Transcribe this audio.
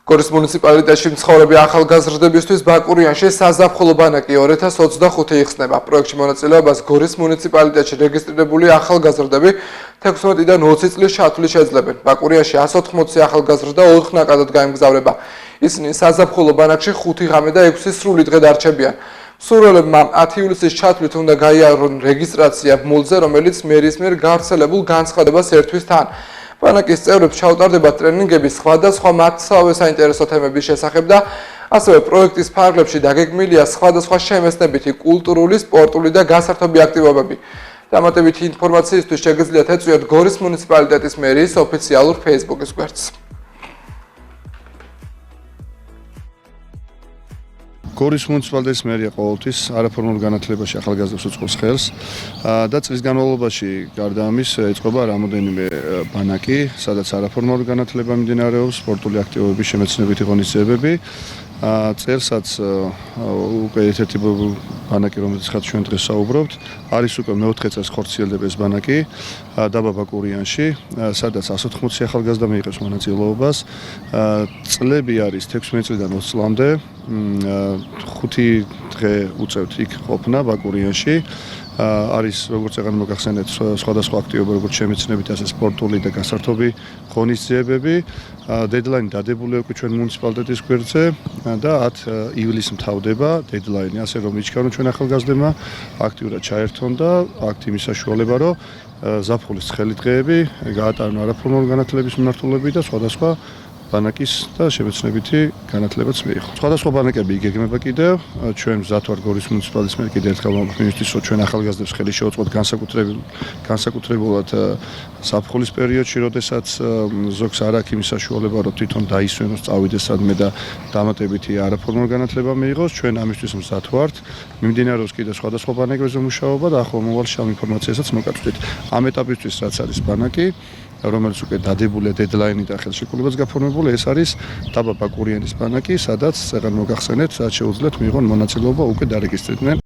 გორის მუნიციპალიტეტში მცხოვრები ახალგაზრდებისთვის ბაკურიანში საზაფხულო ბანაკი 2025 იხსნება. პროექტში მონაწილეობას გორის მუნიციპალიტეტში რეგისტრირებული ახალგაზრდები 16-დან 20 წლის ჩათვლით შეძლებენ. ბაკურიანში 180 ახალგაზრდა 4 ნაკადად გაემგზავრება. ისინი საზაფხულო ბანაკში 5 ღამე და 6 სრული დღე დარჩებიან. მსურველებმა 10 ივლისის ჩათვლით უნდა გაიარონ რეგისტრაცია ბმულზე, რომელიც მერის მიერ გავრცელებულ განცხადებას ერთვის თან. ბანაკის წევრებს ჩაუტარდება ტრენინგები სხვადასხვა მათსავე საინტერესო თემების შესახებ და ასევე პროექტის ფარგლებში დაგეგმილია სხვადასხვა შემეცნებითი, კულტურული, სპორტული და გასართობი აქტივობები. დამატებითი ინფორმაციისთვის შეგიძლიათ ეწვიოთ გორის მუნიციპალიტეტის მერიის ოფიციალურ Facebook-ის გვერდს. გორის მუნიციპალიტეტის მერია ყოველთვის არაფორმალურ განათლებაში ახალგაზრდებს უწყობს ხელს და წლის განმავლობაში გარდა ამის ეწყობა რამოდენიმე ბანაკი, სადაც არაფორმალური განათლება მიმდინარეობს, სპორტული აქტივობების შემეცნებითი ღონისძიებები. წელსაც უკვე ერთ-ერთი ბანაკი, რომელზეც ჩვენ დღეს საუბრობთ, არის უკვე მეოთხე წელს ხორციელდება ეს ბანაკი დაბა ბაკურიანში, სადაც 180 ახალგაზრდა მიიღებს მონაწილეობას. წლები არის 16 წლიდან 20 წლამდე. 5 დღე უწევთ იქ ყოფნა ბაკურიანში. არის როგორც წეგანი მოგახსენეთ სხვადასხვა აქტივობა, როგორც შემეცნებითი, ასე სპორტული და გასართობი ღონისძიებები. დედლაინი დადებულია უკვე ჩვენ მუნიციპალიტეტის გვერდზე და 10 ივლისს მთავრდება დედლაინი, ასე რომ იჩქარონ ჩვენ ახალგაზრდებმა აქტიურად ჩაერთონ და აქ იმის საშუალება, რომ ზაფხულის ცხელი დღეები გაატარონ არაფორმალური განათლების მიმართულებით და სხვადასხვა ბანაკის და შემეცნებითი განათლებაც მიიღო. სხვადასხვა ბანაკები იგეგმება კიდევ. ჩვენ მზად ვართ გორის მუნიციპალიტეტის მიერ კიდევ ერთხელ მინისტრის ჩვენ ახალგაზრდებს ხელი შევუწყოთ განსაკუთრებულად ზაფხულის პერიოდში, როდესაც ზოგს არ აქვს იმის საშუალება, რომ თვითონ დაისვენოს, წავიდეს სადმე და დამატებითი არაფორმალური განათლება მიიღოს. ჩვენ ამისთვის მზად ვართ. მიმდინარეობს კიდევ სხვადასხვა ბანაკებზე მუშაობა და ახლა მომავალში ამ ინფორმაციასაც მოგაწვდით. ამ ეტაპისთვის რაც არის ბანაკი, რომელიც უკვე დადებულია დედლაინი და ხელშეკრულებაც გაფორმებული, ეს არის დაბა ბაკურიანის ბანაკი, სადაც წეგან მოგახსენეთ, რაც შეუძლიათ მიიღონ მონაწილეობა უკვე დარეგისტრირდნენ